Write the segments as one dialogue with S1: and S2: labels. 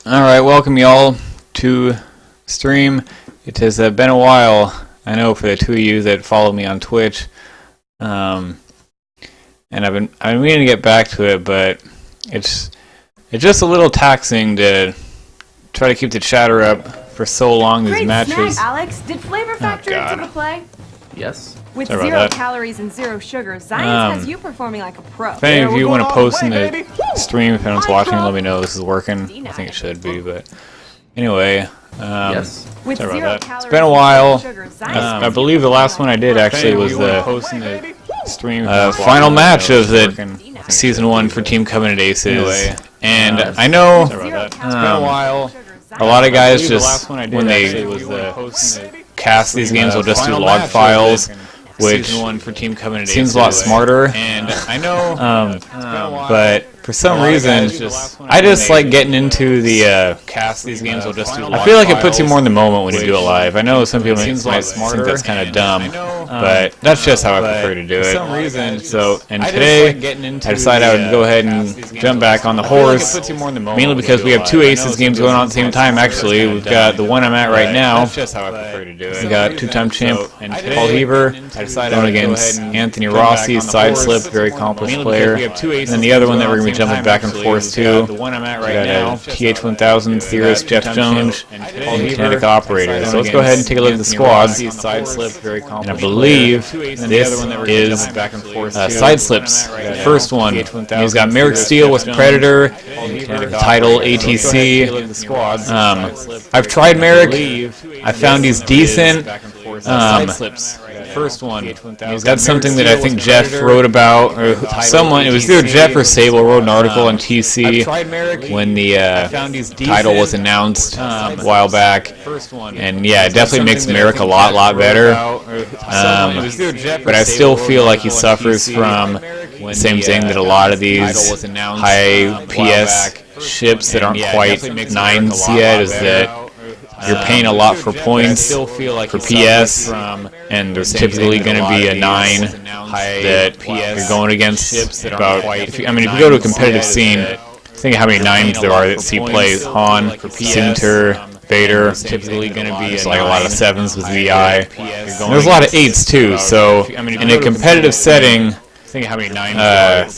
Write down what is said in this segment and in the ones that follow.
S1: Alright, welcome y'all to stream. It has been a while, I know, for the two of you that follow me on Twitch. And I've been meaning to get back to it, but it's just a little taxing to try to keep the chatter up for so long, these
S2: Great
S1: matches.
S2: snack, Alex. Did Flavor Factor enter the play?
S3: Yes.
S2: With
S1: Sorry about
S2: 0
S1: that.
S2: calories and 0 sugar, Science has you performing like a pro.
S1: If any of you want to post in
S3: way,
S1: the stream, if anyone's watching, let me know this is working. I think it should be, but anyway.
S3: Yes.
S2: With
S1: Sorry
S2: 0
S1: about that.
S2: calories
S1: It's been a
S2: and
S1: while.
S2: 0 sugar, Science
S1: I believe the last one I did actually was the final match of the Season 1 for Team Covenant Aces. And I know a lot of guys just, when they cast these games, will just do log files, which seems a lot smarter. And I know, but for some reason, I just like getting into the cast these games. I feel like it puts you more in the moment when you do it live. I know some people might think that's kind of dumb, but that's just how I prefer to do it. So, and today I decided I would go ahead and jump back on the horse, mainly because we have two Aces games going on at the same time. Actually, we've got the one I'm at right now. We got two-time champ Paul Heaver going against Anthony Rossi, side slip, very accomplished player. And then the other one that we're going to be jumping back and forth to, we got TH1000 theorist Jeff Jones and Kinetic Operator. So let's go ahead and take a look at the squads. And I believe this is side slips. First one, he's got Merrick Steele with Predator, title ATC. I've tried Merrick. I found he's decent. First one, that's something that I think Jeff wrote about, or someone, it was either Jeff or Sable wrote an article on TC when the title was announced a while back, and yeah, it definitely makes Merrick a lot better, but I still feel like he suffers from the same thing that a lot of these high PS ships that aren't quite 9s yet, is that you're paying a lot for points for PS, and there's typically going to be a 9 that you're going against about, if you go to a competitive scene, think of how many 9s there are that see play Han, Cinter, Vader, typically going to be like a lot of 7s with VI. And there's a lot of 8s too, so in a competitive setting, I'm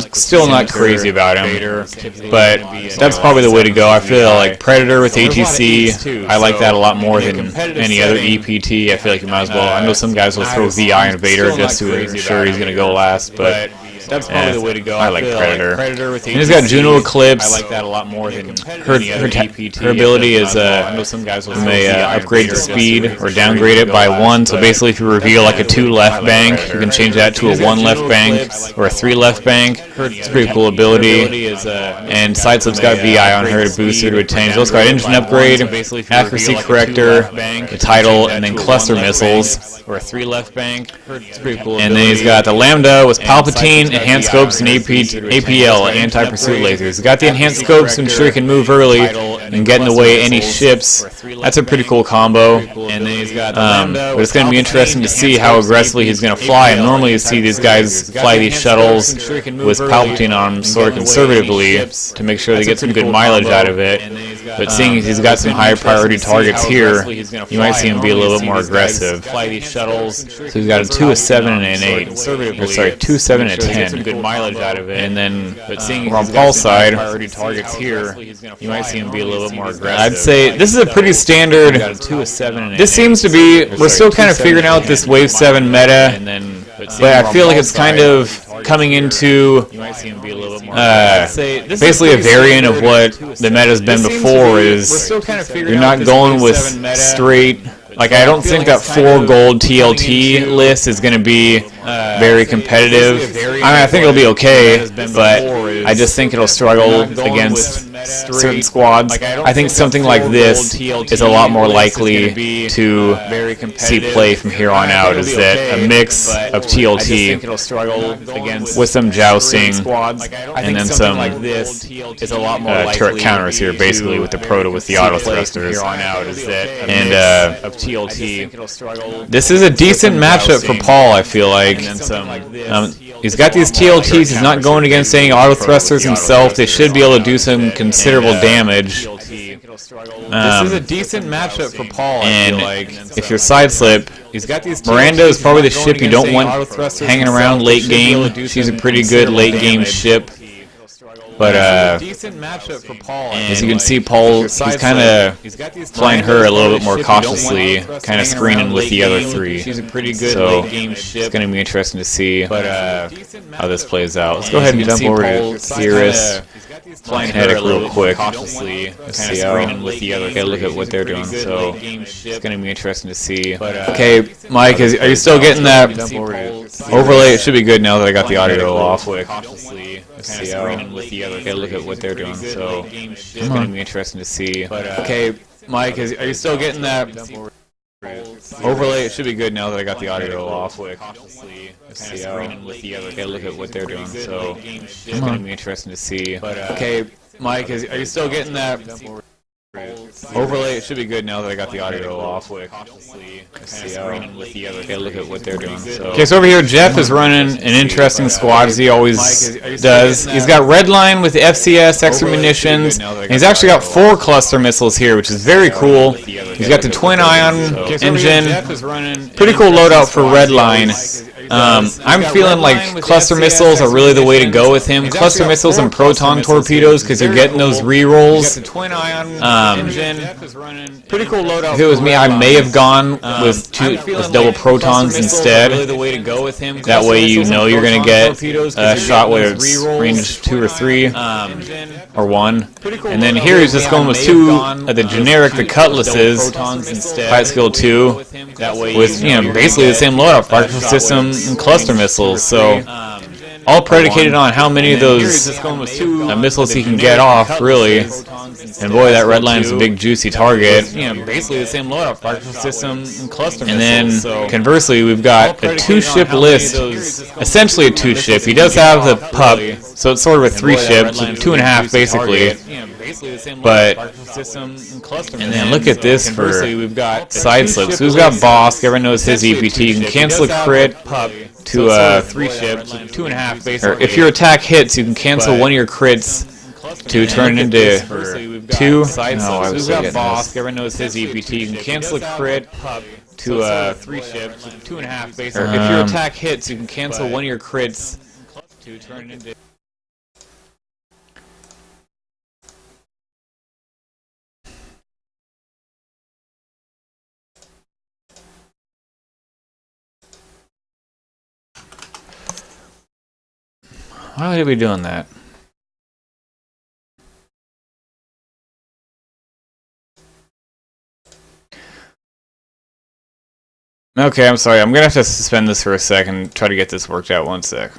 S1: still not crazy about him, but that's probably the way to go. I feel like Predator with ATC, I like that a lot more than any other EPT. I feel like you might as well. I know some guys will throw VI and Vader just to ensure he's going to go last, but that's probably the way to go. I like Predator. And he's got Juno Eclipse. I like that a lot more than her ability is you may upgrade the speed or downgrade it by 1. So basically, if you reveal like a 2 left bank, you can change that to a 1 left bank or a 3 left bank. It's a pretty cool ability. And Sideslip's got VI on her to boost her to a 10. So it's got engine upgrade, accuracy corrector, the title, and then cluster missiles. Or a 3 left bank. It's pretty cool. And then he's got the Lambda with Palpatine, enhanced scopes, and APL, anti-pursuit lasers. He's got the enhanced scopes to ensure he can move early and get in the way of any ships. That's a pretty cool combo. But it's going to be interesting to see how aggressively he's going to fly. And normally you see these guys fly these shuttles with Palpatine on them sort of conservatively to make sure they get some good mileage out of it. But seeing as he's got some high priority targets here, you might see him be a little bit more aggressive. So he's got a 2, a 7, and an 8. Or sorry, 2, 7, and a 10. Some good mileage out of it. And then on Paul's side, targets here, you might see him be a little bit more aggressive. I'd say this is a pretty standard. This seems to be, we're still kind of figuring out this Wave 7 meta, but I feel like it's kind of coming into basically a variant of what the meta's been before. Is you're not going with straight, like I don't think that 4 gold TLT list is going to be very competitive. I think it'll be okay, but I just think it'll struggle against certain squads. I think something like this is a lot more likely to see play from here on out, is that a mix of TLT with some jousting and then some turret counters here, basically with the proto with the auto thrusters. And this is a decent matchup for Paul, I feel like. He's got these TLTs. He's not going against any auto thrusters himself. They should be able to do some considerable damage.
S4: This is a decent matchup for Paul, I feel like.
S1: If you're side slip, Miranda is probably the ship you don't want hanging around late game. She's a pretty good late game ship. But
S4: decent matchup for Paul.
S1: as you can see, Paul, he's kind of flying her a little bit more cautiously, kind of screening with the other three.
S4: She's a pretty good
S1: So
S4: late game ship.
S1: it's going to be interesting to see how this plays out. Let's go
S4: As
S1: ahead
S4: you
S1: and
S4: can
S1: jump
S4: see,
S1: over
S4: Paul's
S1: to Cirrus.
S4: flying
S1: Head
S4: her
S1: it
S4: a little
S1: real
S4: bit
S1: quick.
S4: cautiously,
S1: See
S4: kind of
S1: how
S4: with the other.
S1: okay, look at what they're doing.
S4: Pretty good
S1: So
S4: late game
S1: it's
S4: ship.
S1: going to be interesting to see.
S4: But,
S1: Okay, Mike, are you still getting that overlay? It should be good now that I got the audio off.
S4: Cautiously,
S1: See
S4: kind
S1: how
S4: of with the other.
S1: okay, look at what they're doing. So it's
S4: It's
S1: going to be interesting to see.
S4: But,
S1: Okay, Mike, are you still getting that overlay? It should be good now that I got the audio off. See how okay, look at what they're doing. So it's going to be interesting to see. Okay, Mike, are you still getting that overlay? It should be good now that I got the audio off. See how okay, look at what they're doing. Okay, so over here, Jeff is running an interesting squad as he always does. He's got Redline with FCS, extra munitions, and he's actually got 4 cluster missiles here, which is very cool. He's got the twin ion engine. Pretty cool loadout for Redline. I'm feeling like cluster missiles are really the way to go with him. Cluster missiles and proton torpedoes because you're getting those re-rolls.
S4: Pretty cool loadout.
S1: If it was me, I may have gone with double protons instead. That way you know you're going to get a shot where it's range 2 or 3 or 1. And then here he's just going with 2 of the generic, the Cutlasses, Fight Skill 2, with basically the same loadout, particle system and cluster missiles. So all predicated on how many of those missiles he can get off, really. And boy, that Redline's a big juicy target. Basically the same loadout, particle system and cluster missiles. And then conversely, we've got a 2-ship list, essentially a 2-ship. He does have the pup, so it's sort of a 3-ship, so 2.5 basically. But and then look at this for side slips. Who's got Bosk? Everyone knows his EPT. You can cancel a crit to
S4: 3-ship, 2.5 basically.
S1: or if your attack hits, you can cancel one of your crits to turn into 2. No, I was
S4: Who's got
S1: getting
S4: Bosk?
S1: this.
S4: Everyone knows his EPT. You can cancel a crit
S1: To
S4: 3-ship, 2.5
S1: or
S4: basically.
S1: if your attack hits, you can cancel one of your crits
S4: To turn into.
S1: Why would he be doing that? Okay, I'm sorry. I'm gonna have to suspend this for a second. Try to get this worked out. 1 sec.